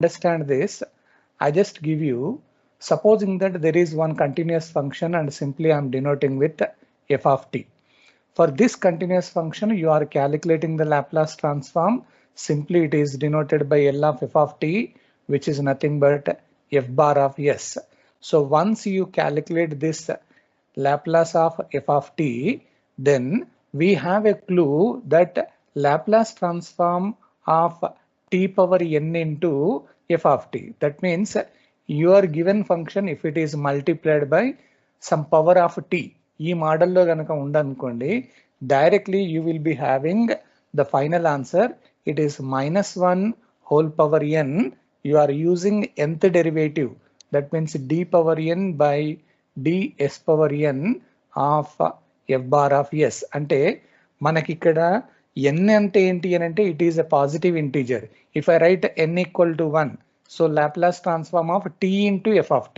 understand this, I just give you, supposing that there is one continuous function and simply I'm denoting with f of t. For this continuous function, you are calculating the Laplace transform. Simply it is denoted by L of f of t, which is nothing but f bar of s. So once you calculate this Laplace of f of t, then we have a clue that Laplace transform of t power n into f of t. That means your given function, if it is multiplied by some power of t, ఈ మోడల్లో గనక ఉండనుకోండి, directly you will be having the final answer. It is -1 whole power n. You are using nth derivative. That means d power n by ds power n of f bar of s. అంటే మనకి ఇక్కడ n అంటే ఏంటి అని అంటే it is a positive integer. If I write n equal to 1, so Laplace transform of t into f of t.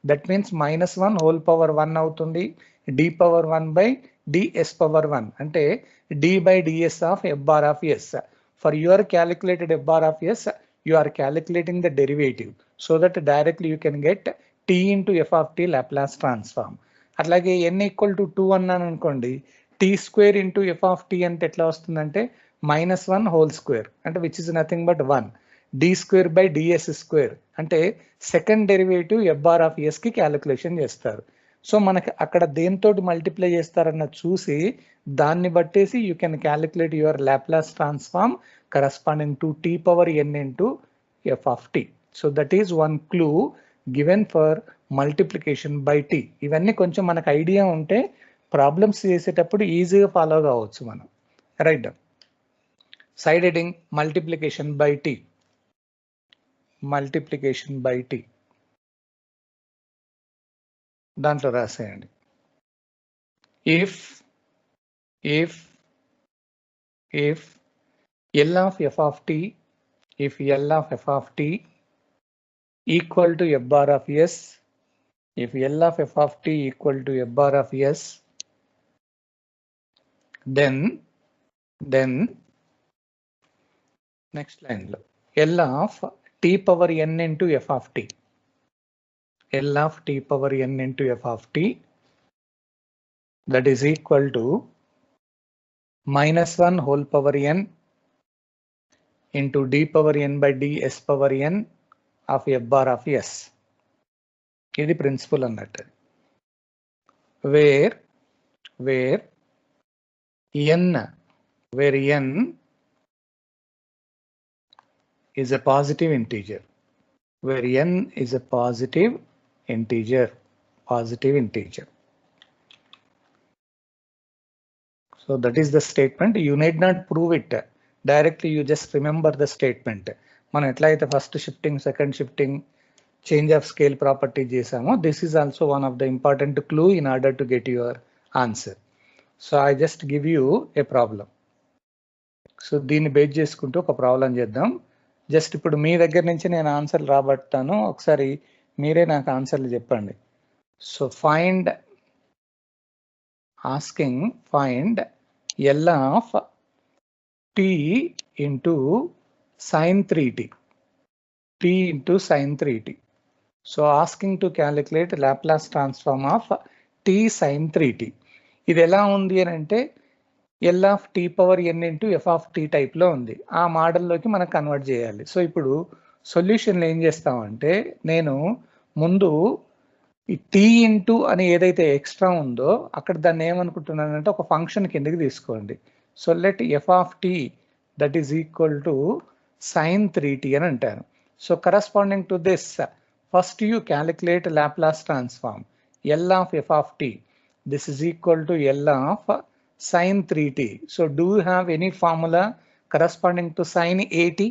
That means -1 whole power 1 అవుతుంది. d power 1 by ds power 1 అంటే d by ds of f bar of s. For your calculated f bar of s, you are calculating the derivative so that directly you can get t into f of t Laplace transform. అట్లాగే n equal to 2 అన్నాను అనుకోండి, t square into f of t అంటే ఎట్లా వస్తుందంటే -1 whole square అంటే which is nothing but 1. d square by ds square అంటే second derivative f bar of s కి calculation చేస్తారు. సో మనకి అక్కడ దేంతో మల్టిప్లై చేస్తారన్న చూసి దాన్ని బట్టేసి you can calculate your Laplace transform corresponding to T power N into F of T. So that is one clue given for multiplication by T. ఇవన్నీ కొంచెం మనకు ఐడియా ఉంటే ప్రాబ్లమ్స్ చేసేటప్పుడు ఈజీగా ఫాలో కావచ్చు మనం. Right, side heading multiplication by T. Multiplication by T దాంట్లో రాసేయండి. If L of f of t, if L of f of t equal to f bar of s, if L of f of t equal to f bar of s, then next line lo L of t power n into f of t, L of t power n into f of t, that is equal to -1 whole power n into d power n by ds power n of f bar of s. ఇది principal అన్నట్టు. where n is a positive integer, where n is a positive integer. So that is the statement. You need not prove it directly, you just remember the statement. మనం ఎట్లయితే first shifting, second shifting, change of scale property చేసామో, this is also one of the important clue in order to get your answer. So I just give you a problem. So దీన్ని base చేసుకుంటూ ఒక problem చేద్దాం. Just ఇప్పుడు మీ దగ్గర నుంచి నేను ఆన్సర్లు రాబడతాను, ఒకసారి మీరే నాకు ఆన్సర్లు చెప్పండి. So find L of t into sin 3t, So asking to calculate Laplace transform of t sin 3t. ఇది ఎలా ఉంది అని అంటే L of t power n into f of t type లో ఉంది. ఆ మోడల్లోకి మనం కన్వర్ట్ చేయాలి. సో ఇప్పుడు సొల్యూషన్లో ఏం చేస్తామంటే, నేను ముందు ఈ టీ ఇంటూ అని ఏదైతే ఎక్స్ట్రా ఉందో అక్కడ దాన్ని ఏమనుకుంటున్నానంటే ఒక ఫంక్షన్ కిందకి తీసుకోండి. So let f of t that is equal to sine 3t అని అంటాను. So corresponding to this, first you calculate Laplace transform L of f of t. This is equal to L of sine 3t. So do you have any formula corresponding to sine 80?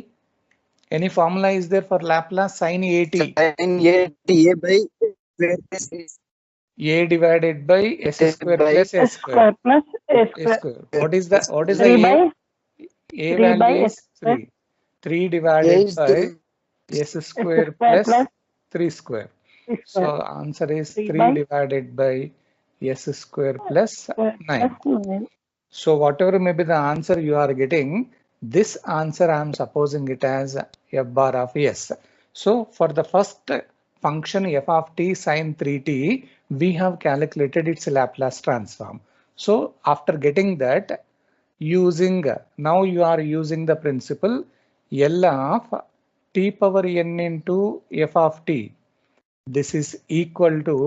Any formula is there for Laplace sin 80? Sin 80 a by a divided by s square plus s square plus a a square. What is the 3 by a 3 by value is s square. 3 divided is by s square plus 3 square. So square. answer is 3 3 by divided by s square plus 9. Plus 9. So whatever may be the answer you are getting, this answer I am supposing it as f bar of s. So for the first function f of t sin 3t, we have calculated its Laplace transform. So after getting that, now you are using the principle L of t power n into f of t. This is equal to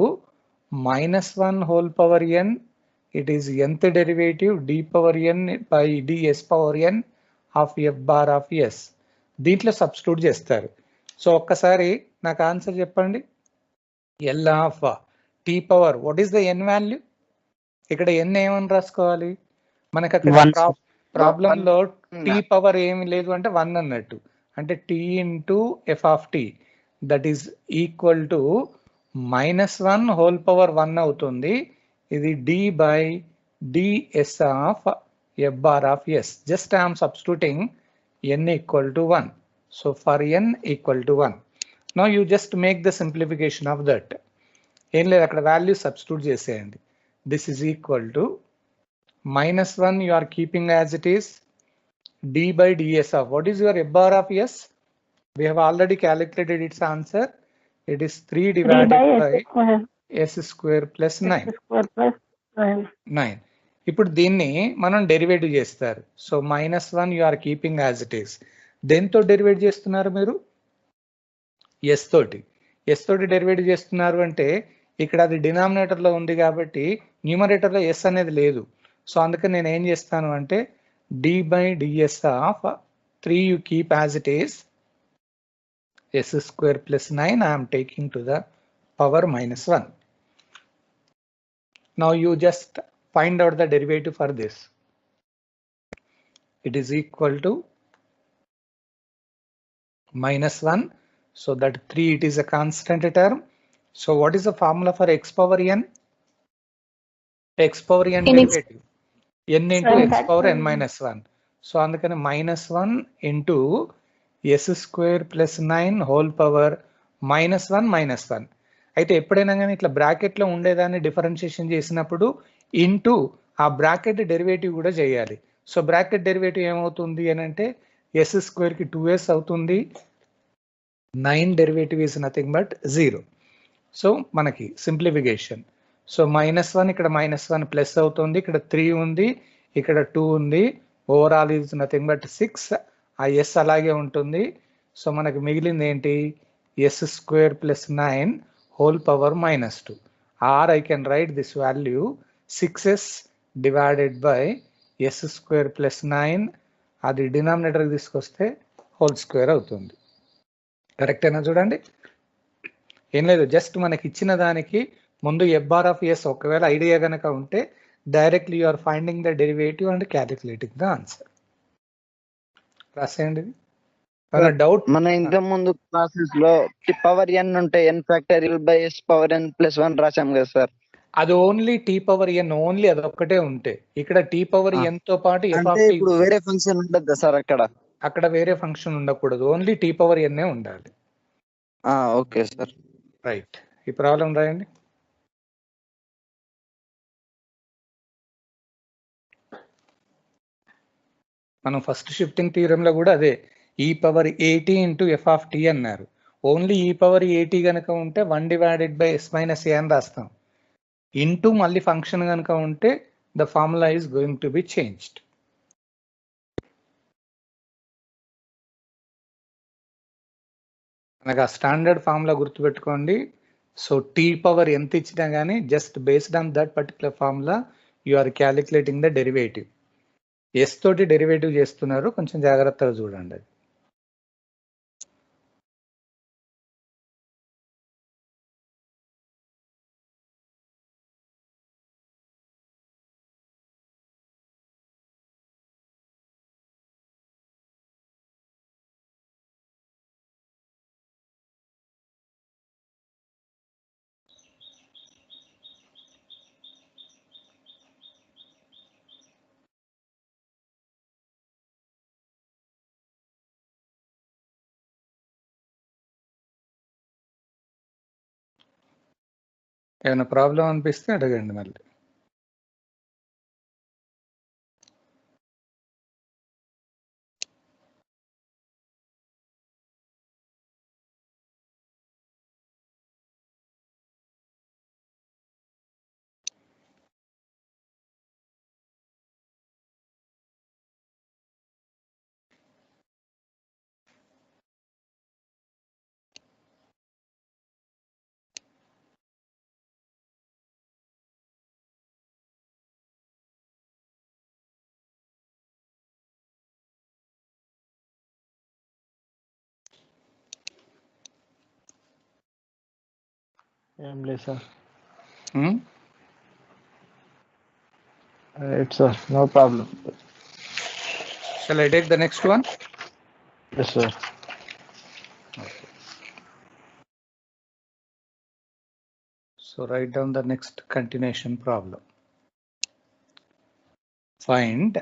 -1 whole power n. It is nth derivative d power n by ds power n of f bar of s. దీంట్లో substitute చేస్తారు. So ఒక్కసారి నాకు answer చెప్పండి. L of t power, what is the n value? ఇక్కడ n ఏమని రాసుకోవాలి? మనకి అక్కడ ప్రాబ్లం లో t పవర్ ఏమి లేదు అంటే 1 అన్నట్టు, అంటే t into f of t that is equal to -1 whole power 1 అవుతుంది. ఇది d by ds of f bar of s. Just I'm substituting n equal to 1. So for n equal to 1. Now you just make the simplification of that. ఏం లేదు, అక్కడ value substitute చేసేయండి. This is equal to -1 you are keeping as it is, d by ds of what is your f bar of s? We have already calculated its answer. It is 3 divided by s square plus 9. 9. ఇప్పుడు దీన్ని మనం derivative చేస్తారు. So -1 you are keeping as it is. దేంతో డెరివేట్ చేస్తున్నారు మీరు? s తోటి. s తోటి derivative చేస్తున్నారు అంటే ఇక్కడ అది డినామినేటర్ లో ఉంది కాబట్టి న్యూమరేటర్ లో s అనేది లేదు. సో అందుకని నేను ఏం చేస్తాను అంటే d by ds of 3 you keep as it is, s square plus 9 I am taking to the power -1. Now you just find out the derivative for this. It is equal to -1. So that 3, it is a constant term. So what is the formula for x power n? X power n derivative. n into x power n minus 1. So అందుకని -1 into s square plus 9 whole power -1. అయితే ఎప్పుడైనా కానీ ఇట్లా bracket లో ఉండేదాన్ని differentiation చేసినప్పుడు into ఆ bracket derivative కూడా చేయాలి. సో బ్రాకెట్ డెరివేటివ్ ఏమవుతుంది అని అంటే s స్క్వేర్ కి 2s అవుతుంది. 9 derivative is nothing but 0. So మనకి సింప్లిఫికేషన్. సో -1 ఇక్కడ -1 ప్లస్ అవుతుంది, ఇక్కడ 3 ఉంది, ఇక్కడ 2 ఉంది. Overall is nothing but 6. ఆ ఎస్ అలాగే ఉంటుంది. సో మనకి మిగిలింది ఏంటి? s square plus 9 whole power -2. Or I can write this value 6s divided by s square plus 9. అది డినామినేటర్ తీసుకొస్తే హోల్ స్క్వేర్ అవుతుంది. కరెక్టేనా? చూడండి, ఏం లేదు, జస్ట్ మనకి ఇచ్చిన దానికి ముందు f bar of s ఒకవేళ ఐడియా కనుక ఉంటే directly you are finding the derivative and calculating the answer. రాసేయండి. డౌట్? మన ఇంత ముందు క్లాసెస్ లో t పవర్ n ఉంటే n factorial by s power n plus 1 రాసాం కదా సార్. అది only t power n, only అది ఒక్కటే ఉంటే. ఇక్కడ t పవర్ n తో పాటు f అంటే ఇప్పుడు వేరే ఫంక్షన్ ఉండదు సార్ అక్కడ వేరే ఫంక్షన్ ఉండకూడదు, ఓన్లీ t పవర్ n ఉండాలి. Okay sir. రైట్. ఈ ప్రాబ్లం రాయండి. మనం ఫస్ట్ షిఫ్టింగ్ థియరంలో కూడా అదే e power 80 into f of t అన్నారు. ఓన్లీ e పవర్ 80 కనుక ఉంటే 1 divided by s minus a అని రాస్తాం. ఇంటూ మళ్ళీ ఫంక్షన్ కనుక ఉంటే the formula is going to be changed. మనకు ఆ స్టాండర్డ్ ఫార్ములా గుర్తుపెట్టుకోండి. సో t పవర్ ఎంత ఇచ్చినా కానీ just based on that particular formula you are calculating the derivative. s తోటి డెరివేటివ్ చేస్తున్నారు, కొంచెం జాగ్రత్తగా చూడండి. ఏమైనా ప్రాబ్లం అనిపిస్తే అడగండి మళ్ళీ. sir. It's no problem. Shall I take the next one? Yes, sir. Okay. So write down the next continuation problem. Find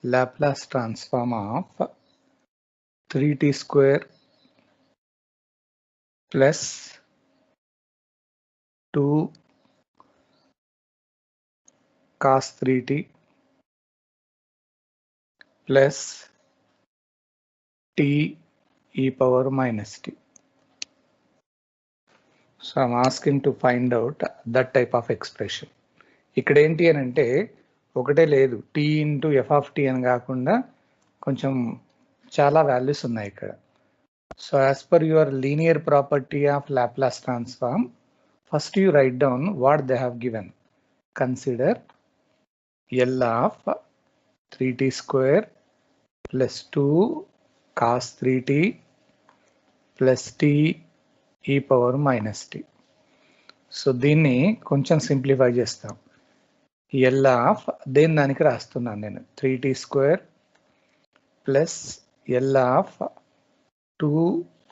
Laplace transform of 3t square plus 2 cos 3t plus t e power minus t. So I'm asking to find out that type of expression. ఇక్కడ ఏంటి అని అంటే ఒకటే లేదు, t into F of t అని కాకుండా కొంచెం చాలా వాల్యూస్ ఉన్నాయి ఇక్కడ. So as per your linear property of Laplace transform, first you write down what they have given. Consider L of 3t square plus 2 cos 3t plus t e power minus t. So దీన్ని కొంచెం simplify చేస్తాం. L of దేని దానికి రాస్తున్నాను నేను, 3t square plus L of 2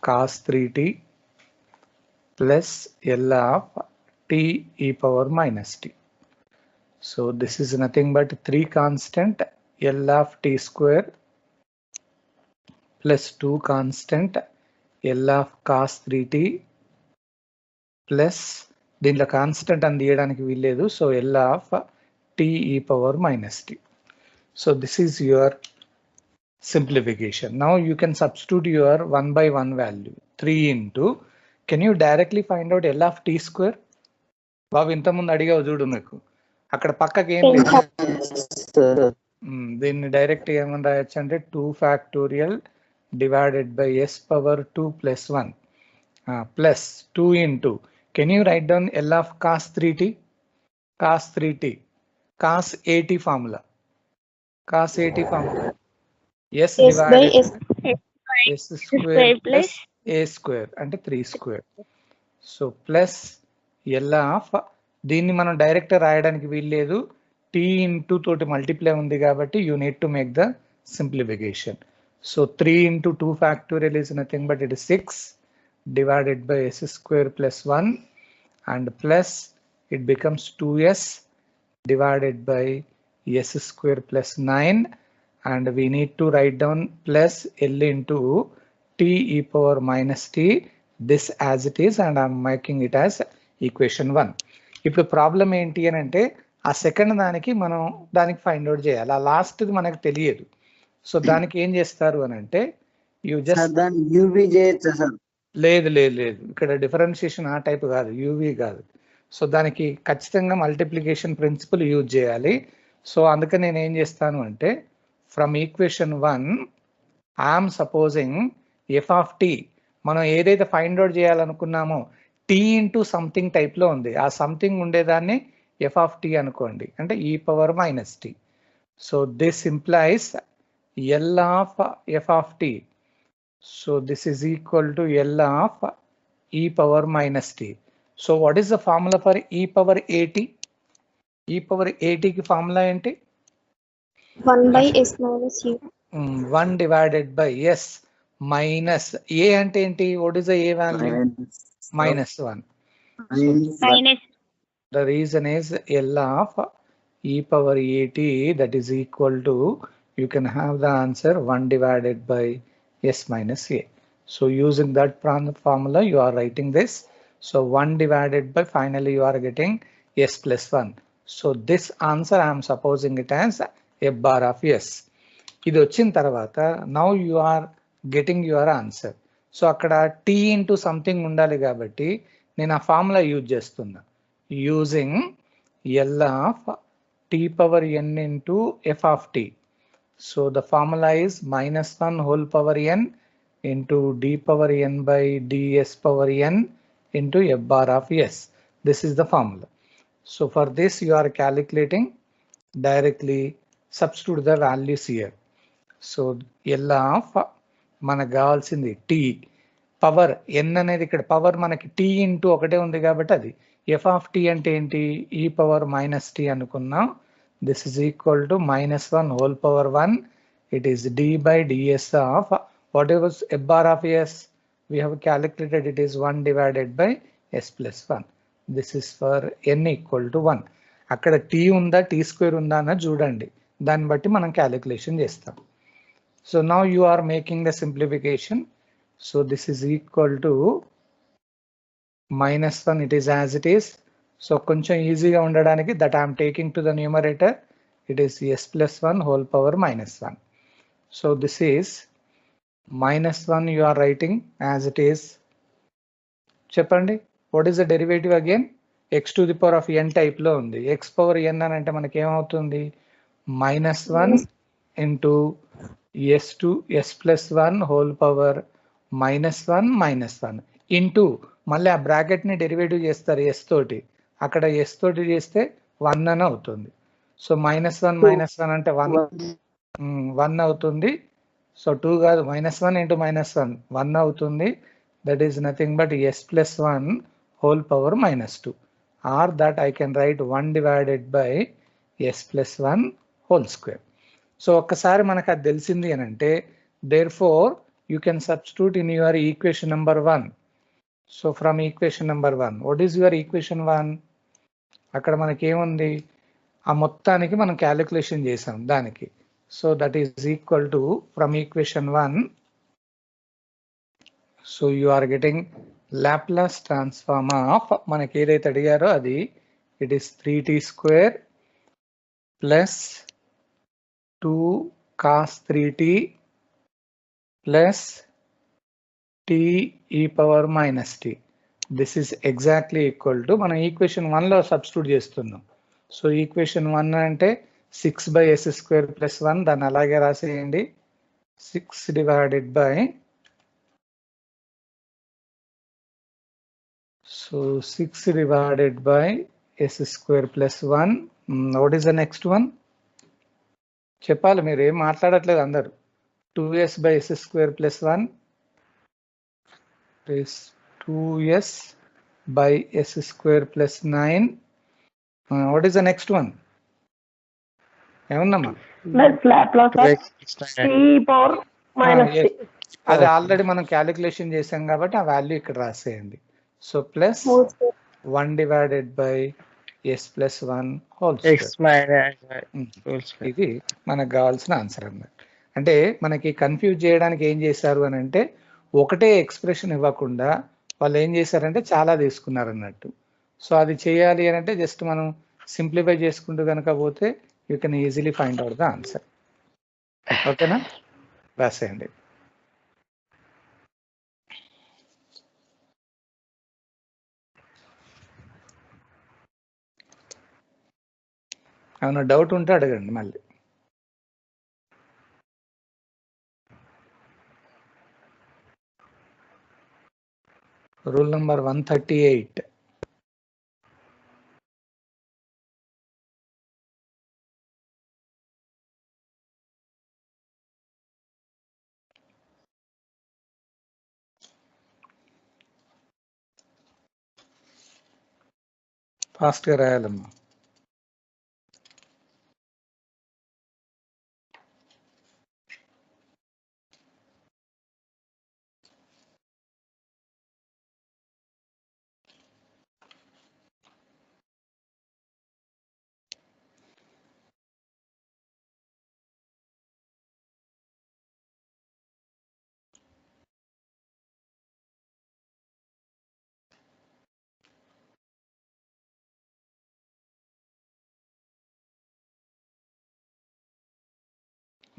cos 3t plus L of t e power minus t. So this is nothing but 3 constant L of t square plus 2 constant L of cos 3t plus దీంట్లో constant అని తీయడానికి వీల్లేదు, so L of t e power minus t. So this is your simplification. Now you can substitute your 1 by 1 value 3 into, can you directly find out L of t square? బాబు ఇంతకుముందు అడిగావు చూడు, నాకు అక్కడ పక్కకి ఏం లేదు. దీన్ని డైరెక్ట్ ఏమని రాయొచ్చు అంటే 2 factorial divided by s power 2 plus 1 plus 2 into, can you write down L of cos 3t? Cos 3t, cos 80 formula, cos 80 formula, s divided s square plus a square అంటే 3 square. So plus L of, దీన్ని మనం direct రాయడానికి వీల్లేదు, t into తోటి multiply ఉంది కాబట్టి you need to make the simplification. So 3 into 2 factorial is nothing but it is 6 divided by s square plus 1 and plus it becomes 2s divided by s square plus 9, and we need to write down plus L into t e power minus t, this as it is, and I'm making it as equation 1. ఇప్పుడు problem ఏంటి అని అంటే ఆ second దానికి మనం దానికి find out చేయాలి, ఆ లాస్ట్ది మనకు తెలియదు. సో దానికి ఏం చేస్తారు అని అంటే యూ జస్ట్ లేదు లేదు లేదు ఇక్కడ డిఫరెన్షియేషన్ ఆ టైప్ కాదు, యూవీ కాదు. సో దానికి ఖచ్చితంగా మల్టిప్లికేషన్ ప్రిన్సిపల్ యూజ్ చేయాలి. సో అందుకని నేను ఏం చేస్తాను అంటే from equation 1 I'm supposing F of T, మనం ఏదైతే ఫైండ్ అవుట్ చేయాలనుకున్నామో టీ ఇంటూ సంథింగ్ టైప్లో ఉంది, ఆ సంథింగ్ ఉండేదాన్ని ఎఫ్ ఆఫ్ టీ అనుకోండి, అంటే ఈ power minus t. So this implies L of f of t. So this is equal to L of e power minus t. So what is the formula for e power at? E power at ki formula enti? 1 by s minus u. 1 divided by s minus a ante enti? What is the a value? Minus 1. Minus. The reason is L of e power at, that is equal to, you can have the answer 1 divided by s minus a. So using that formula you are writing this. So 1 divided by, finally you are getting s plus 1. So this answer I am supposing it as f bar of s. ఇది వచ్చిన తర్వాత now you are getting your answer. So అక్కడ t into something ఉండాలి కాబట్టి నేను ఆ formula use చేస్తున్నా, using L of t power n into f of t. So the formula is minus 1 whole power n into d power n by ds power n into f bar of s. This is the formula. So for this you are calculating directly, substitute the values here. So L of మనకు కావాల్సింది t power ఎన్ అనేది ఇక్కడ power మనకి tea into ఒకటే ఉంది కాబట్టి అది F of t అంటే ఏంటి ఈ పవర్ మైనస్ టీ అనుకున్నాం. This is equal to -1 whole power 1. It is d by d s of whatever f bar of s we have calculated, it is 1 divided by s plus 1. This is for n equal to 1. అక్కడ t ఉందా t square ఉందా అని చూడండి, దాన్ని బట్టి మనం calculation చేస్తాం. So now you are making the simplification. So this is equal to -1, it is as it is. So కొంచెం ఈజీగా ఉండడానికి that I'm taking to the numerator, it is s plus 1 whole power -1. So this is -1 you are writing as it is. చెప్పండి, what is the derivative again? x to the power of n type లో ఉంది. x power n అని అంటే మనకి ఏమవుతుంది -1 into s plus 1 whole power -1 into మళ్ళీ ఆ bracket ని డెరివేటివ్ చేస్తారు s తోటి, అక్కడ s తోటి చేస్తే 1 అని అవుతుంది. సో -1 అంటే 1 అవుతుంది. సో 2 కాదు, -1 into -1 అవుతుంది. That is nothing but s plus 1 whole power -2, or that I can write 1 divided by s plus 1 whole square. So ఒక్కసారి మనకు అది తెలిసింది అని అంటే therefore you can substitute in your equation number 1. So from equation number 1, what is your equation 1? అక్కడ మనకి ఏముంది, ఆ మొత్తానికి మనం క్యాలిక్యులేషన్ చేసాం దానికి. So that is equal to from equation 1. So you are getting Laplace transform of మనకి ఏదైతే అడిగారో అది it is 3t square plus 2 cos 3t plus t e power minus t. This is exactly equal to మనం equation 1 లో substitute చేస్తున్నాం. So equation 1 అంటే 6 by s square plus 1, దాన్ని అలాగే రాసేయండి. 6 divided by, so 6 divided by s square plus 1. What is the next one? చెప్పాలి, మీరు ఏం మాట్లాడట్లేదు అందరు. 2s by s square plus 1 is 2s by s square plus 9. What is the next one? ఏమన్నామా? అది already మనం calculation చేసాం కాబట్టి ఆ వాల్యూ ఇక్కడ రాసేయండి. So plus 1 divided by s plus 1 whole square. ఇది మనకు కావాల్సిన ఆన్సర్ అన్నమాట. అంటే మనకి కన్ఫ్యూజ్ చేయడానికి ఏం చేశారు అని అంటే ఒకటే ఎక్స్ప్రెషన్ ఇవ్వకుండా వాళ్ళు ఏం చేశారంటే చాలా తీసుకున్నారు అన్నట్టు. సో అది చేయాలి అని అంటే జస్ట్ మనం సింప్లిఫై చేసుకుంటూ కనుక పోతే you can easily find out the answer. ఓకేనా, రాసేయండి. ఏమైనా డౌట్ ఉంటే అడగండి మళ్ళీ. Rule number 138. ఫాస్ట్గా రాయాలమ్మా.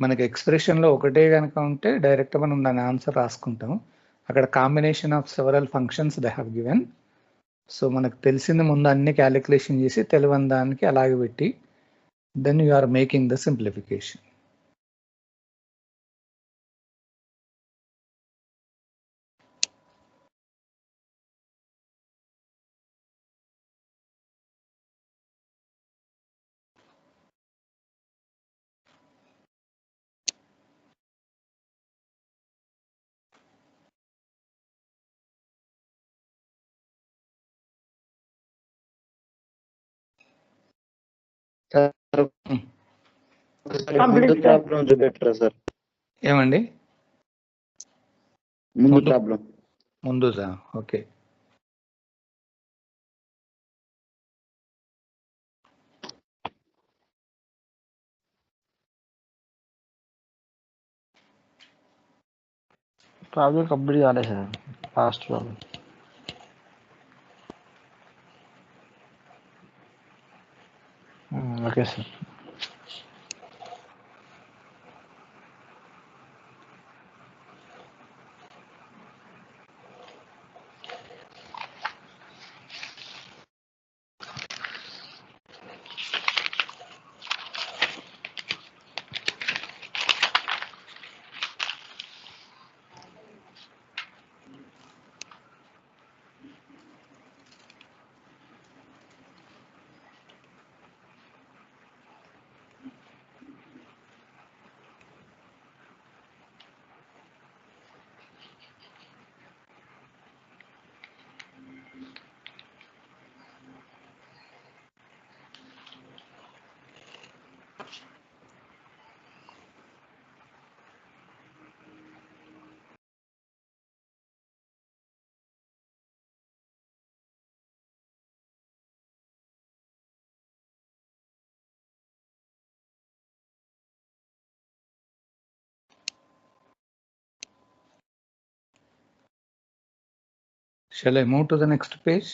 మనకి ఎక్స్ప్రెషన్లో ఒకటే కనుక ఉంటే డైరెక్ట్ మనం దాని ఆన్సర్ రాసుకుంటాం. అక్కడ combination of several functions they have given. So మనకు తెలిసింది ముందు అన్ని క్యాలిక్యులేషన్ చేసి తెలియని దానికి అలాగే పెట్టి then you are making the simplification. ముందు ప్రాబ్లం చూపెట్టరా సార్? ఏమండి ముందు ప్రాబ్లం ముందుదా? ఓకే. ప్రాబ్లం కంప్లీట్ కాలేదు sir, last problem. Okay sir. Shall I move to the next page?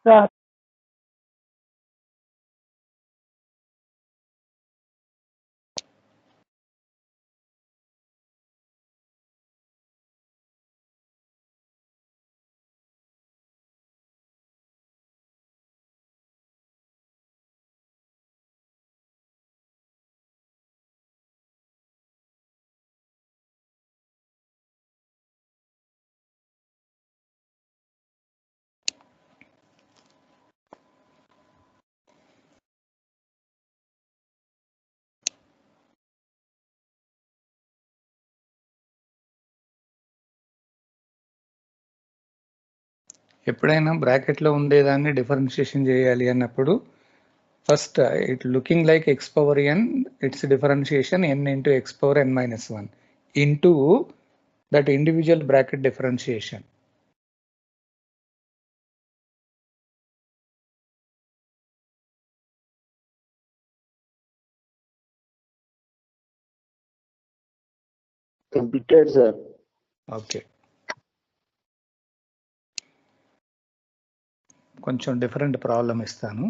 Sir. ఎప్పుడైనా బ్రాకెట్లో ఉండేదాన్ని డిఫరెన్షియేషన్ చేయాలి అన్నప్పుడు first it looking like x power n, it's differentiation n into x power n minus 1 into that individual bracket differentiation. Completed sir. Okay, కొంచెం different problem ఇస్తాను.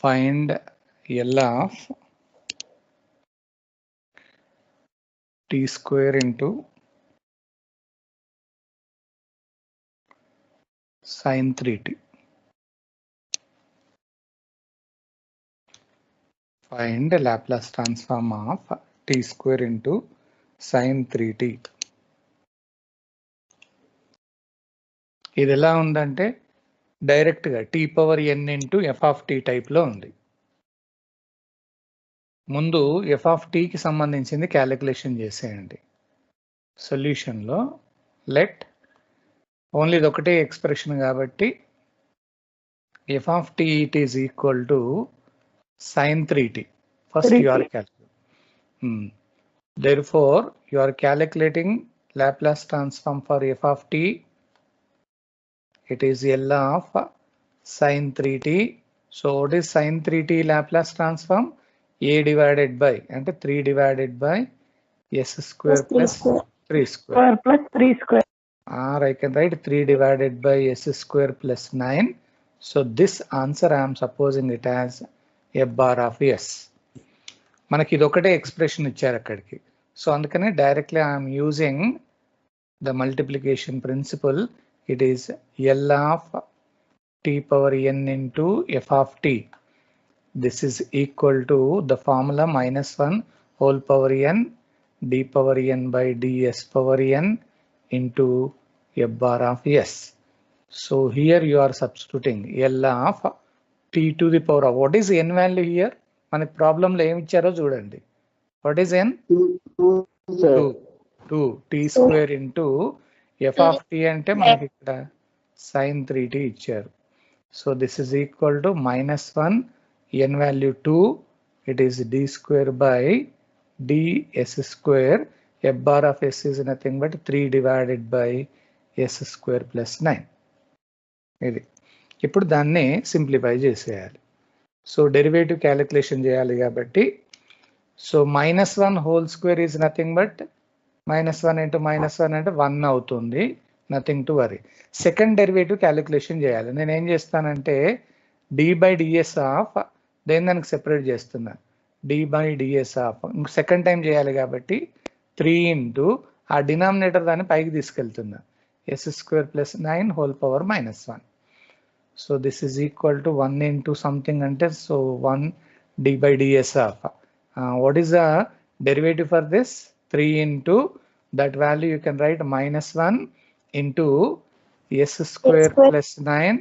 Find L of t square into sin 3t. Find Laplace transform of t square into sin 3t. ఇది ఎలా ఉందంటే డైరెక్ట్గా t power n into F of t టైప్లో ఉంది. ముందు F of టీకి సంబంధించింది క్యాలిక్యులేషన్ చేసేయండి. సొల్యూషన్లో లెట్ ఓన్లీ ఇది ఒకటే ఎక్స్ప్రెషన్ కాబట్టి f of t it is equal to sin 3t. First you are calculating. Therefore, you are calculating Laplace transform for f of t. It is L of sin 3t. So what is sin 3t Laplace transform? A divided by and 3 divided by s square plus 3 square plus 3 square. Or I can write 3 divided by s square plus 9. So this answer I am supposing it as f bar of s. మనకి ఇది ఒకటే expression ఇచ్చారు అక్కడికి. So అందుకని directly I'm using the multiplication principle. It is L of t power N into F of t. This is equal to the formula -1 whole power n d power n by d s power N into f bar of s. So here you are substituting L of t to the power of what is n value here? మనకి ప్రాబ్లంలో ఏమి ఇచ్చారో చూడండి. What is n? 2. 2 t square into F of t అంటే మనకి ఇక్కడ sine 3t ఇచ్చారు. So this is equal to -1 n value 2 it is d square by ds square f bar of s is nothing but 3 divided by s square plus 9. ఇది ఇప్పుడు దాన్ని simplify చేసేయాలి. So derivative calculation చేయాలి కాబట్టి so -1 whole square is nothing but -1 into -1 అంటే 1 అవుతుంది. Nothing to worry. Second derivative calculation చేయాలి. నేను ఏం చేస్తానంటే d బై డిఎస్ ఆఫ్ దానికి సెపరేట్ చేస్తున్నా. d by d s of second time చేయాలి కాబట్టి 3 ఇంటూ ఆ డినామినేటర్ దాన్ని పైకి తీసుకెళ్తున్నా s square plus 9 whole power -1. So this is equal to 1 into something అంటే so 1 d by d s of what is the derivative for this? 3 into that value you can write -1 into s square plus 9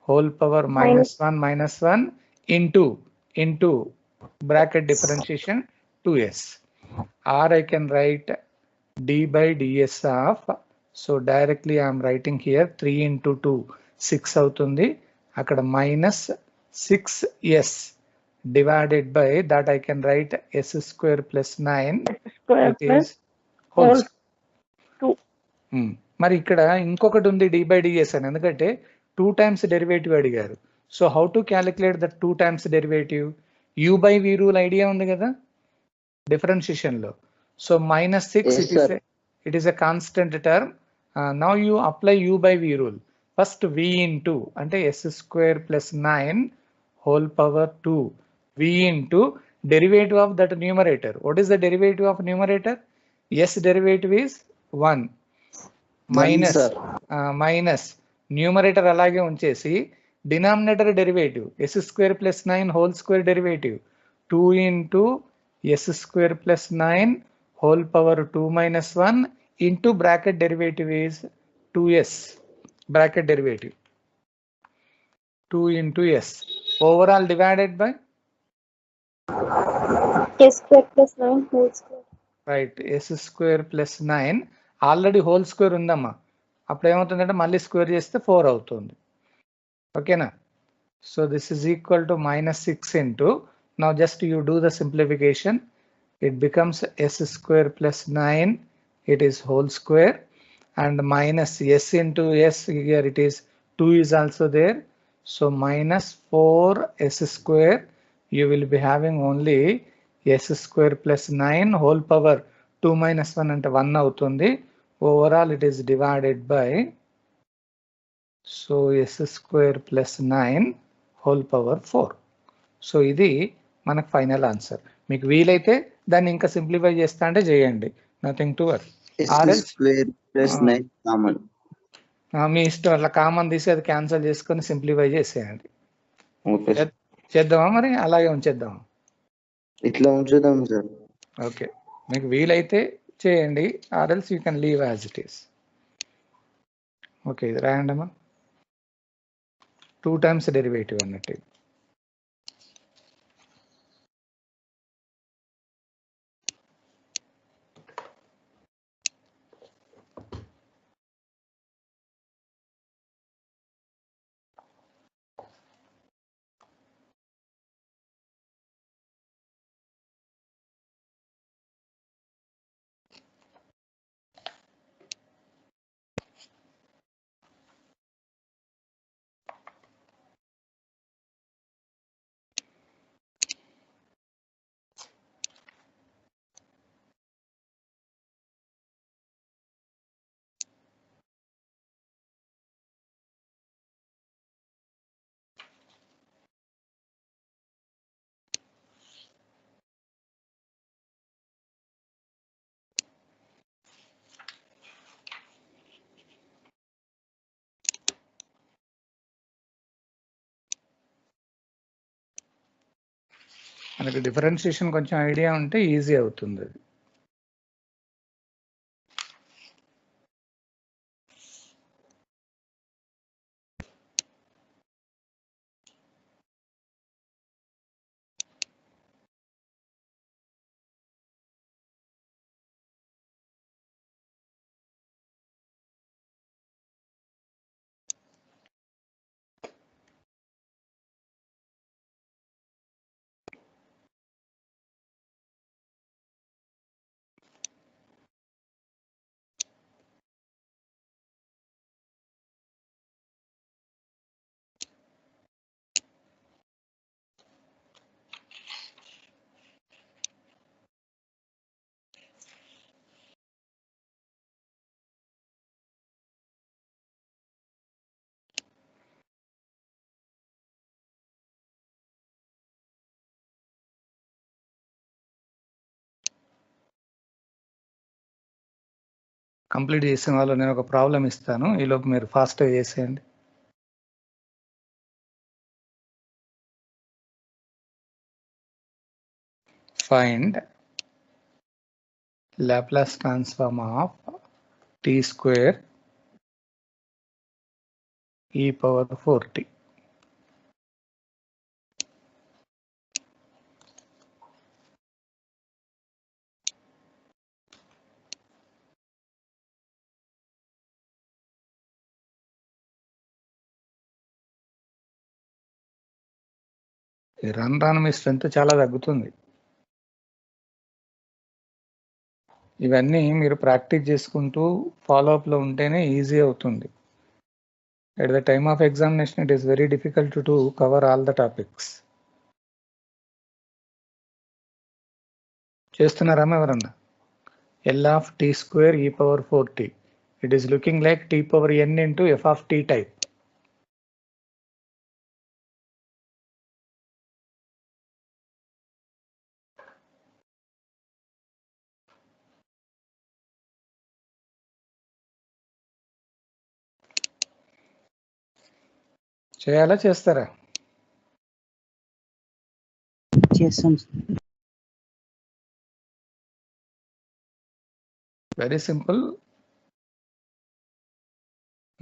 whole power -1 into bracket differentiation 2s, or I can write d by ds of, so directly I am writing here 3 into 2 6 అవుతుంది, అక్కడ -6s divided by that I can write s square plus 9 square it plus is whole whole 2. మరి ఇక్కడ ఇంకొకటి ఉంది d by ds అని, ఎందుకంటే 2 times derivative అడిగారు. So how to calculate the 2 times derivative? u by v rule idea ఉంది కదా differentiation లో. So -6 Yes, it is a constant term. Now you apply u by v rule. First v into అంటే s square plus 9 whole power 2 v into derivative of that numerator. What is the derivative of numerator? S derivative is 1 minus numerator అలాగే ఉంచేసి denominator derivative s square plus 9 whole square derivative 2 into s square plus 9 whole power 2 minus 1 into bracket derivative is 2s bracket derivative 2 into s overall divided by S square plus 9 whole square. right s square plus 9 already whole square ఉందమ్మా, అప్పుడు ఏమవుతుందంటే మళ్ళీ square చేస్తే 4 అవుతుంది. ఓకేనా? So this is equal to -6 into, now just you do the simplification, it becomes s square plus 9 it is whole square and minus s into s, here it is 2 is also there, so -4s square you will be having only s square plus 9 whole power 2 minus 1 అంటే 1 అవుతుంది. Overall it is divided by, so s square plus 9 whole power 4. So ఇది మనకు final answer. మీకు వీలైతే దాన్ని ఇంకా simplify చేస్తా అంటే చేయండి, nothing to worry. Square plus 9 common. మీ ఇష్టం, అట్లా కామన్ తీసి అది క్యాన్సిల్ చేసుకొని సింప్లిఫై చేసేయండి. ఓకే చేద్దామా మరి, అలాగే ఉంచేద్దామా? ఇట్లా ఉంచుదాం సార్. ఓకే, మీకు వీలైతే చేయండి, or else you can leave as it is. Okay, ఇది రాయండమ్మా, 2 times డెరివేటివ్ అన్నట్టు. మనకి డిఫరెన్షియేషన్ కొంచెం ఐడియా ఉంటే ఈజీ అవుతుంది అది. కంప్లీట్ చేసిన వాళ్ళు నేను ఒక ప్రాబ్లం ఇస్తాను, ఈలోపు మీరు ఫాస్ట్గా చేసేయండి. Find Laplace transform of t square e power 4t. రన్ రాను మీ స్ట్రెంత్ చాలా తగ్గుతుంది. ఇవన్నీ మీరు ప్రాక్టీస్ చేసుకుంటూ ఫాలోఅప్లో ఉంటేనే ఈజీ అవుతుంది. At the time of examination it is very difficult to cover all the topics. చేస్తున్నారా ఎవరన్నా? L of t square e power 4t. It is looking like t power n into f of t type. చేయాలా చేస్తారా? చేస్తాం. Very simple.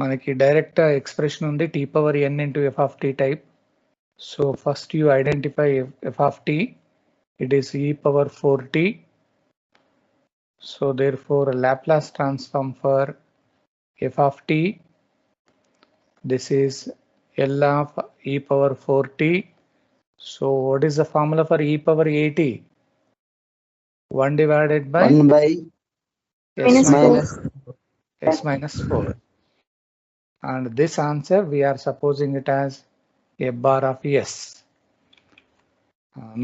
మనకి direct expression ఉంది t power n into f of t type. So first you identify f of t. It is e power 4t. So therefore Laplace transform for f of t. This is L of e power 4t. So what is the formula for e power 8t? 1 divided by 1 by s minus 4. And this answer we are supposing it as a bar of s.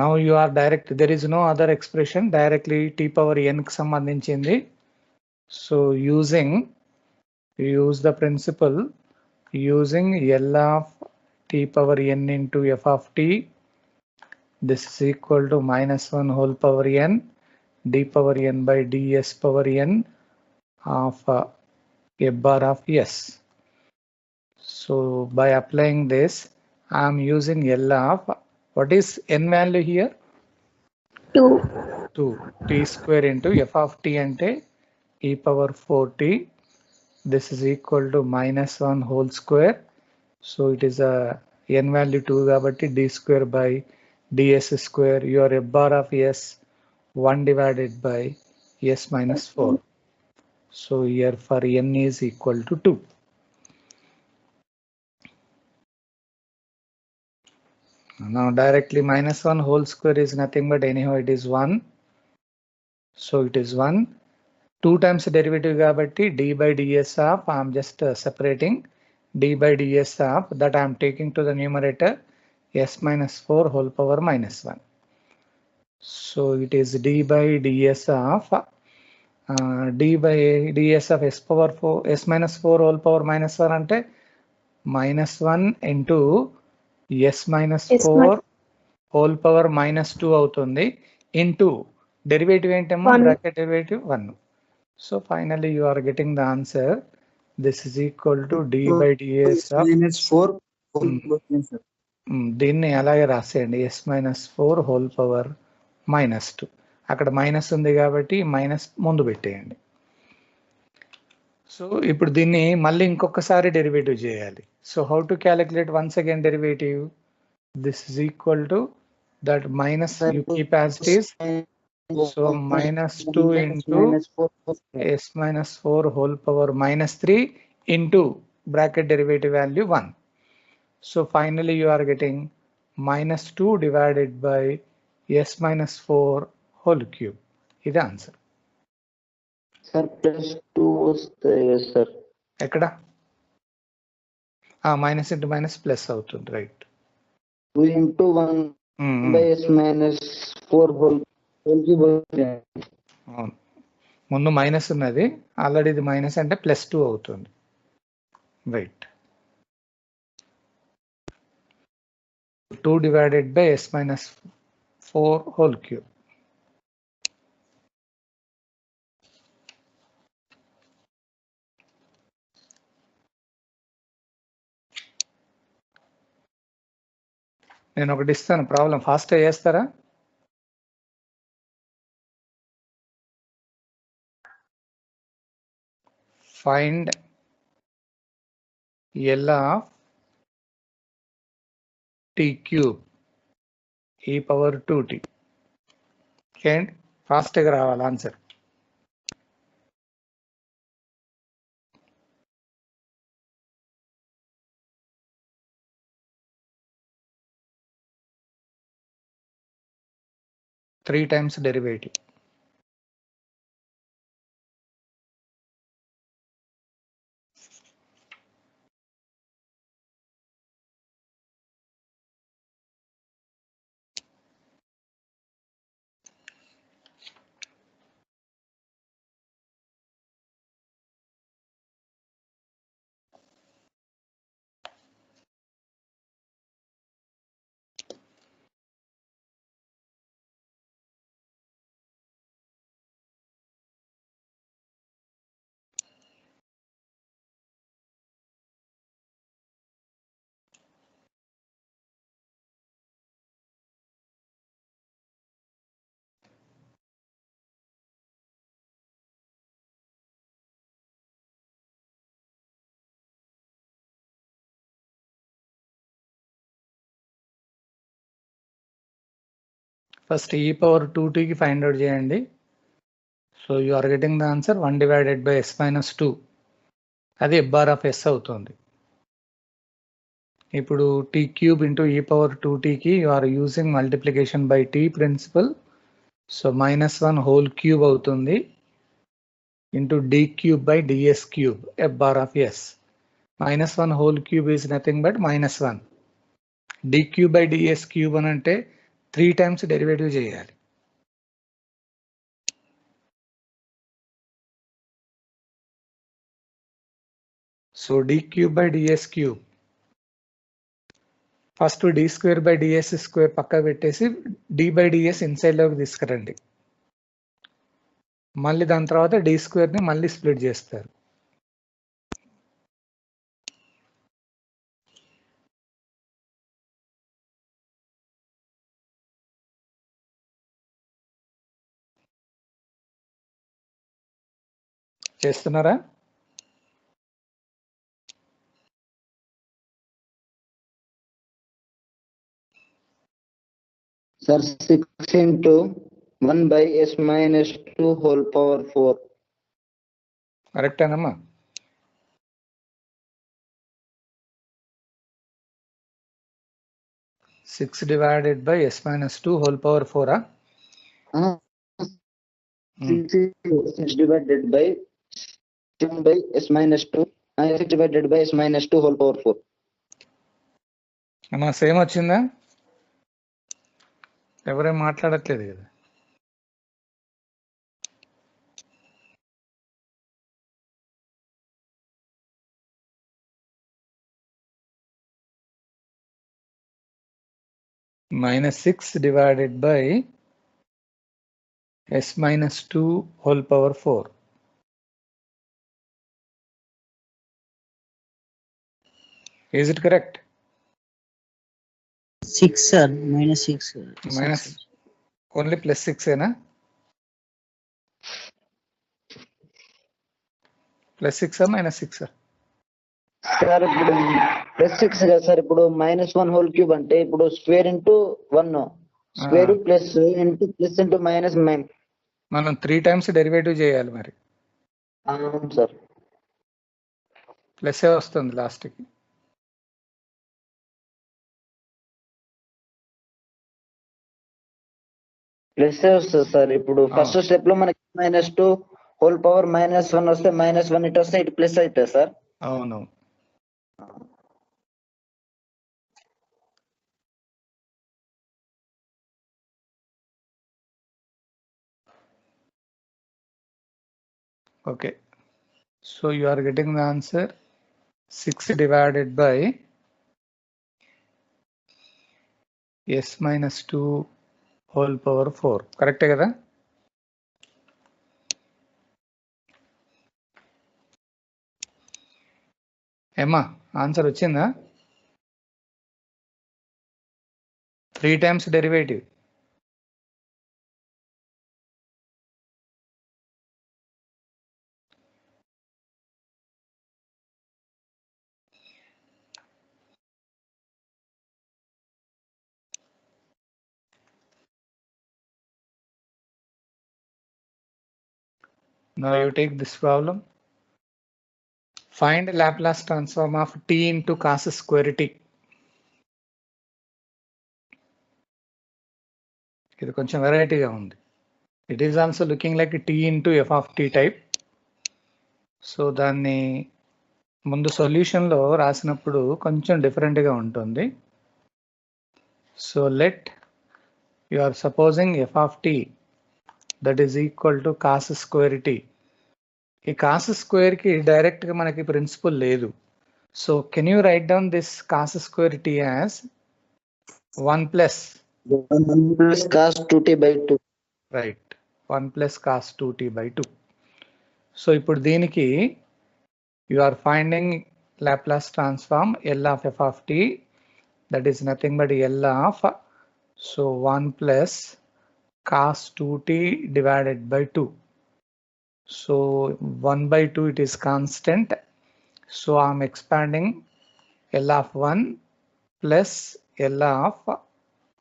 Now you are direct, there is no other expression, directly t power n కి సంబంధించింది. So use the principle using L of t power n into f of t. This is equal to minus 1 whole power n d power n by ds power n of a bar of s. So by applying this, I am using L of, what is n value here? 2 t square into f of t ante e power 4t. This is equal to minus 1 whole square. So it is a n value 2 kabatti d square by ds square. Your f bar of s 1 divided by s minus 4. So here for n is equal to 2. Now directly minus 1 whole square is nothing but anyhow it is 1. So it is 1. 2 times derivative kabatti d by ds of, I am just separating d by ds of that I am taking to the numerator s minus 4 whole power minus 1. So it is d by ds of d by ds of s power 4 s minus 4 whole power minus 1 ante minus 1 into s minus 4 whole power minus 2 అవుతుంది into derivative ఏంటమ్మా? Bracket derivative 1. So finally you are getting the answer. This is equal to d by ds of minus 4 దీన్ని అలాగే రాసేయండి s minus 4 whole power minus 2. అక్కడ minus ఉంది కాబట్టి minus ముందు పెట్టేయండి. So ఇప్పుడు దీన్ని మళ్ళీ ఇంకొకసారి డెరివేటివ్ చేయాలి. So how to calculate once again derivative? This is equal to that minus you keep as it is. So minus 2 into s minus 4 whole power minus 3 into bracket derivative value 1. So finally you are getting minus 2 divided by s minus 4 whole cube. Is the answer. sir plus 2 వస్తాయి కదా sir? ఎక్కడ? Minus into minus plus అవుతుంది, right. 2 into 1 by s minus 4 whole cube. అవును, ముందు minus ఉన్నది already, ఇది minus అంటే plus 2 అవుతుంది, right. 2 divided by s minus 4 whole cube. నేను ఒకటి ఇస్తాను ప్రాబ్లం ఫాస్ట్గా చేస్తారా? Find L of t cube e power 2t. And ఫాస్ట్గా రావాలి answer. Three times derivative. First e power 2tకి ఫైండ్ అవుట్ చేయండి. So you are getting the answer 1 divided by s minus 2. అది f bar of s అవుతుంది. ఇప్పుడు t cube into e power 2tకి you are using multiplication by t principle. So -1 whole cube అవుతుంది into d cube by ds cube f bar of s. -1 whole cube is nothing but -1. d cube by ds cube అని అంటే 3 times derivative చేయాలి. So d cube by ds cube. First d square by ds square పక్క పెట్టేసి d by ds inside లోకి తీసుకురండి. మళ్ళీ దాని తర్వాత d square ని మళ్ళీ స్ప్లిట్ చేస్తారు. చేస్తున్నారా? Sir, 6 into 1 by s minus 2 whole power 4. కరెక్టేనమ్మా? Six divided by s minus 2 whole power 4. 6 divided by 7 by s minus 2. 6 divided by s minus 2 whole power 4. అమ్మా సేమ్ వచ్చిందా? ఎవరేం మాట్లాడట్లేదు కదా. -6 divided by s minus 2 whole power 4. Is it correct? 6 sir, -6. Minus only +6 ఏనా? +6 -6? Sir ఇప్పుడు +6 కదా sir. ఇప్పుడు -1 whole cube అంటే ఇప్పుడు square into 1 square plus into plus into minus మనం 3 టైమ్స్ డెరివేటివ్ చేయాలి మరి. అవును సార్. ప్లస్ ఏ వస్తుంది లాస్ట్కి. ప్లస్ వస్తుంది సార్. ఇప్పుడు ఫస్ట్ స్టెప్ లో మనకి -2 హోల్ పవర్ -1 వస్తే -1 ఇటు వస్తే ఇటు ప్లస్ అవుతుంది సార్. అవును. Okay. So you are getting the answer 6 divided by s minus 2 whole power 4. కరెక్టే కదా? ఏమ్మా ఆన్సర్ వచ్చిందా? 3 times derivative. Now you take this problem. Find Laplace transform of t into cos square t. ఇది కొంచెం వెరైటీగా ఉంది. It is also looking like t into f of t type. So దాన్ని ముందు సొల్యూషన్లో రాసినప్పుడు కొంచెం డిఫరెంట్గా ఉంటుంది. So let you are supposing f of t that is equal to cos square t. ఈ cos square కి డైరెక్ట్ గా మనకి ప్రిన్సిపల్ లేదు. So can you write down this cos square t as 1 plus 1 plus cos 2t by 2. Right, 1 plus cos 2t by 2. So ఇప్పుడు దీనికి you are finding Laplace transform L of f of t, that is nothing but L of, so 1 plus cos 2t divided by 2. So 1 by 2 it is constant. So I'm expanding L of 1 plus L of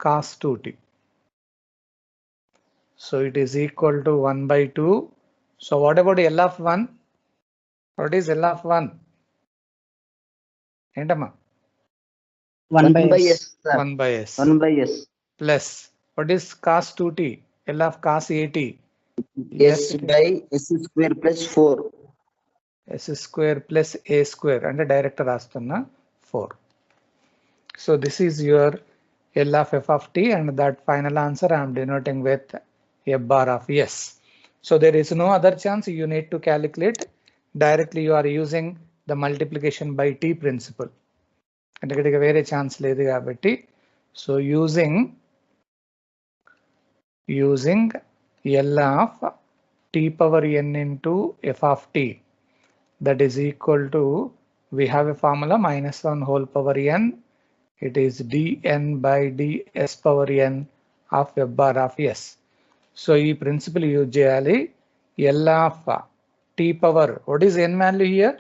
cos 2t. So it is equal to 1 by 2. So what about L of 1? What is L of 1? Entama? 1 by s. sir. 1 by s. 1 by s. Plus what is cos 2t? L of cos at. S by s square plus 4. S square plus a square and direct రాస్తున్నా 4. So this is your L of f of t, and that final answer I am denoting with a bar of s. So there is no other chance. You need to calculate directly. You are using the multiplication by t principle. అంటే ఇక్కడ వేరే chance లేదు కాబట్టి, so using L of t power n into f of t, that is equal to, we have a formula minus 1 whole power n, it is dn by ds power n of f bar of s. So ఈ principle use చేయాలి. L of t power, what is n value here?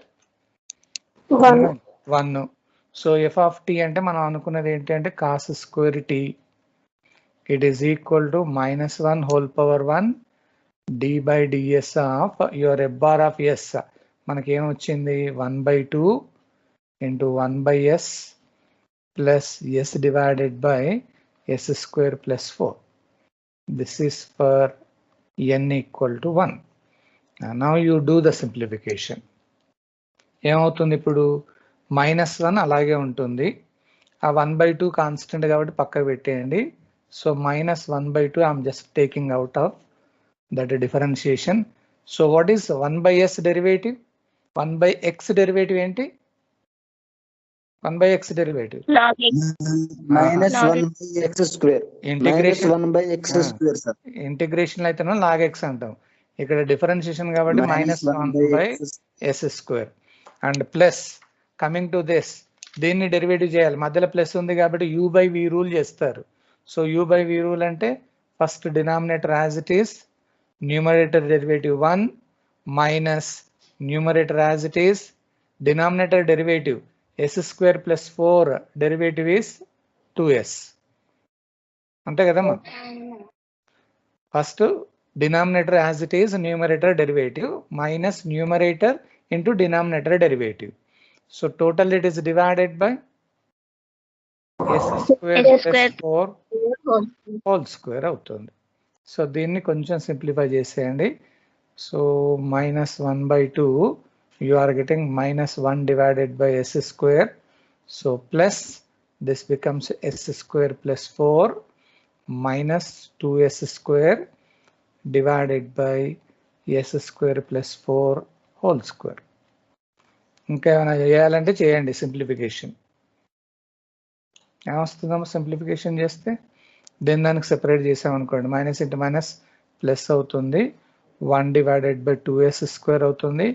1. So f of t అంటే మనం అనుకున్నది ఏంటి అంటే cos square t, it is equal to minus 1 whole power 1 d by ds of your f bar of s. మనకి ఏం వచ్చింది? 1 by 2 into 1 by s plus s divided by s square plus 4. This is for n equal to 1. Now you do the simplification. ఏమవుతుంది ఇప్పుడు? -1 అలాగే ఉంటుంది. ఆ 1 by 2 constant కాబట్టి పక్కకు పెట్టేయండి. So -1 by 2 I'm just taking out of that differentiation. So what is 1 by s derivative? 1 by x derivative ఏంటి? 1 by x derivative log x. minus 1 by x square. Integration. Minus 1 by x square, sir. Integration అయితేనో log x అంటాం. ఇక్కడ differentiation కాబట్టి -1 by s square and plus coming to this, దీన్ని derivative చేయాలి. మధ్యలో plus ఉంది కాబట్టి u by v రూల్ చేస్తారు. So u by v rule అంటే first denominator as it is, numerator derivative 1 minus numerator as it is, denominator derivative s square plus 4 derivative is 2s. అంతే కదమ్మా? First denominator as it is, numerator derivative minus numerator into denominator derivative. So total it is divided by s square plus 4 whole square అవుతుంది. So దీన్ని కొంచెం simplify చేసేయండి. So -1 by 2 you are getting -1 divided by s square. So plus this becomes s square plus 4 minus 2s square divided by s square plus 4 whole square. ఇంకా ఏమైనా చేయాలంటే చేయండి simplification. ఏమొస్తుందమ్మా simplification చేస్తే? దానికి సెపరేట్ చేసామనుకోండి, మైనస్ ఇంటూ మైనస్ ప్లస్ అవుతుంది, 1 divided by 2s square అవుతుంది.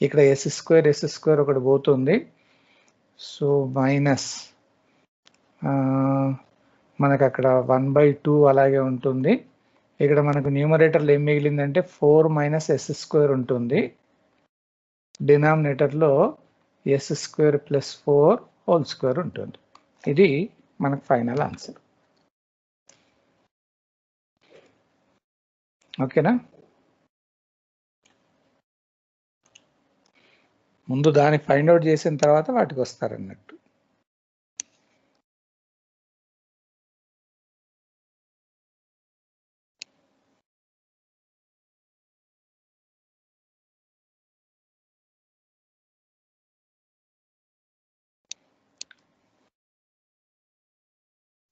ఇక్కడ s square ఒకటి పోతుంది. సో మైనస్ మనకు అక్కడ 1/2 అలాగే ఉంటుంది. ఇక్కడ మనకు న్యూమరేటర్లో ఏం మిగిలిందంటే 4 మైనస్ ఎస్ స్క్వేర్ ఉంటుంది. డినామినేటర్లో S square plus 4 whole square ఉంటుంది. ఇది మనకు ఫైనల్ ఆన్సర్. ఓకేనా? ముందు దాన్ని ఫైండ్ అవుట్ చేసిన తర్వాత వాటికి వస్తారన్నట్టు.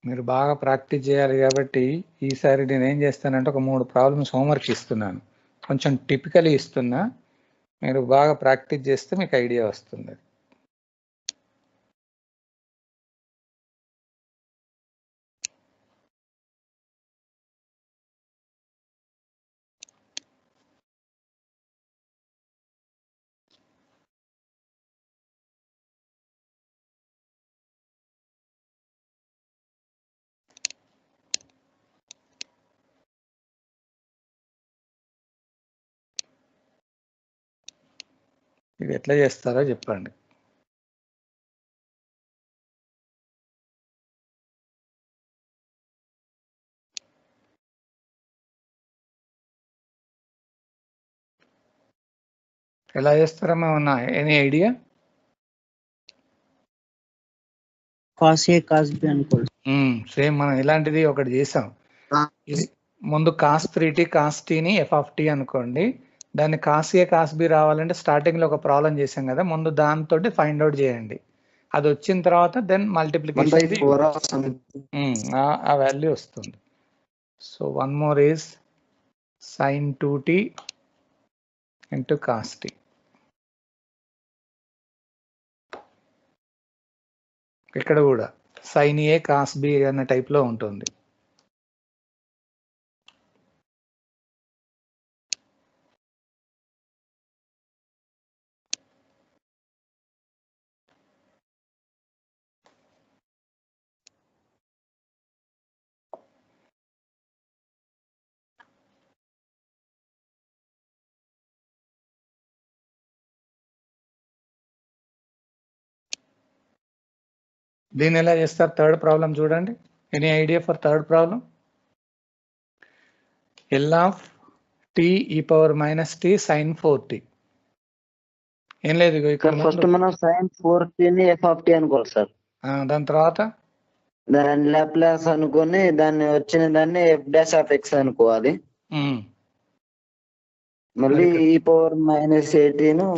మీరు బాగా ప్రాక్టీస్ చేయాలి కాబట్టి ఈసారి నేను ఏం చేస్తానంటే ఒక 3 ప్రాబ్లమ్స్ హోంవర్క్ ఇస్తున్నాను. కొంచెం టిపికలీ ఇస్తున్నా. మీరు బాగా ప్రాక్టీస్ చేస్తే మీకు ఐడియా వస్తుంది. ఇది ఎట్లా చేస్తారో చెప్పండి. ఎలా చేస్తారో ఉన్నా any idea? cos A cos B అనుకోండి. సేమ్ మనం ఇలాంటిది ఒకటి చేసాం. ఇది ముందు cos 3t cos t ని f of t అనుకోండి. దాన్ని cos A cos B రావాలంటే స్టార్టింగ్ లో ఒక ప్రాబ్లం చేసాం కదా, ముందు దాంతో ఫైండ్ అవుట్ చేయండి. అది వచ్చిన తర్వాత దెన్ మల్టిప్లికేషన్ ఆ వాల్యూ వస్తుంది. So 1 more is sin 2t into cos t. ఇక్కడ కూడా sin A cos B అనే టైప్ లో ఉంటుంది. దీన్ని ఎలా చేస్తారు? థర్డ్ ప్రాబ్లం చూడండి. Any idea for third problem? L of t e power minus t sin 4t. ఏం లేదు ఇక్కడ ఫస్ట్ మనం sin 4t ని f of t అనుకోవాలి సార్. దాని తర్వాత దాని లాప్లాస్ అనుకొని దాన్ని వచ్చిన దాన్ని f dash of x అనుకోవాలి. మళ్ళీ e power minus 18 ను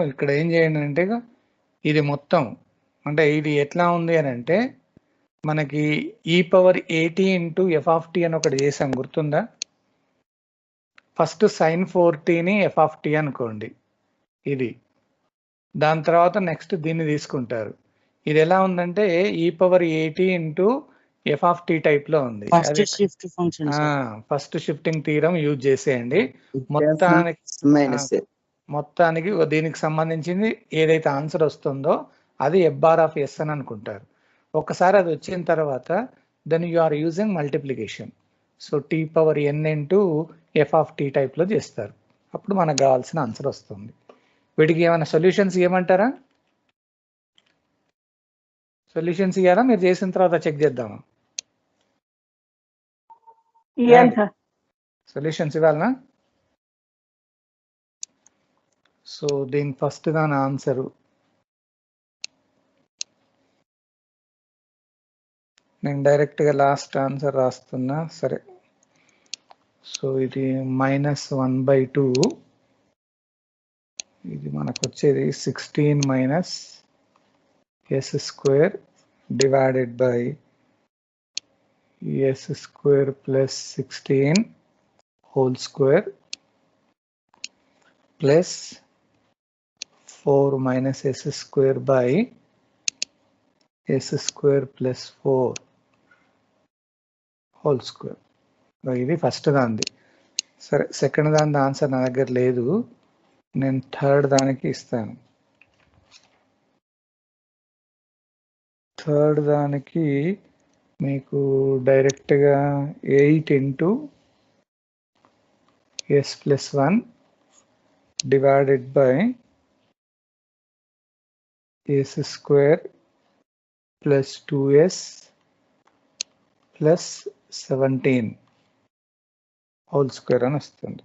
ఇక్కడ ఏం చేయండి అంటే ఇది మొత్తం అంటే ఇది ఎట్లా ఉంది అని అంటే మనకి e power 80 into f of t అని ఒకటి చేసాం, గుర్తుందా? ఫస్ట్ sin 4t ని f of t అనుకోండి ఇది. దాని తర్వాత నెక్స్ట్ దీన్ని తీసుకుంటారు. ఇది ఎలా ఉందంటే e power 80 into f of t type లో ఉంది. ఫస్ట్ షిఫ్టింగ్ థీరం యూజ్ చేసేయండి. మొత్తానికి దీనికి సంబంధించింది ఏదైతే ఆన్సర్ వస్తుందో అది f bar of s అని అనుకుంటారు. ఒకసారి అది వచ్చిన తర్వాత then you are using multiplication. So t power n into f of t type లో చేస్తారు. అప్పుడు మనకు కావాల్సిన ఆన్సర్ వస్తుంది. వీటికి ఏమైనా సొల్యూషన్స్ ఇవ్వమంటారా? సొల్యూషన్స్ ఇవ్వాలా? మీరు చేసిన తర్వాత చెక్ చేద్దామా? సొల్యూషన్స్ ఇవ్వాలనా? సో దీని ఫస్ట్ దాని ఆన్సరు నేను డైరెక్ట్గా లాస్ట్ ఆన్సర్ రాస్తున్నా. సరే, సో ఇది -1/2. ఇది మనకు వచ్చేది 16 minus s square divided by s square plus 16 whole square plus 4 minus s square by s square plus 4 whole square. ఇది ఫస్ట్ దానిది. సరే, సెకండ్ దాని ఆన్సర్ నా దగ్గర లేదు, నేను థర్డ్ దానికి ఇస్తాను. థర్డ్ దానికి మీకు డైరెక్ట్గా 8 into s plus 1 divided by s square plus 2s plus 17 whole square అని వస్తుంది.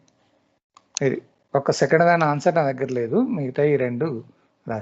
ఇది ఒక సెకండ్ దాని ఆన్సర్ నా దగ్గర లేదు, మిగతా ఈ రెండు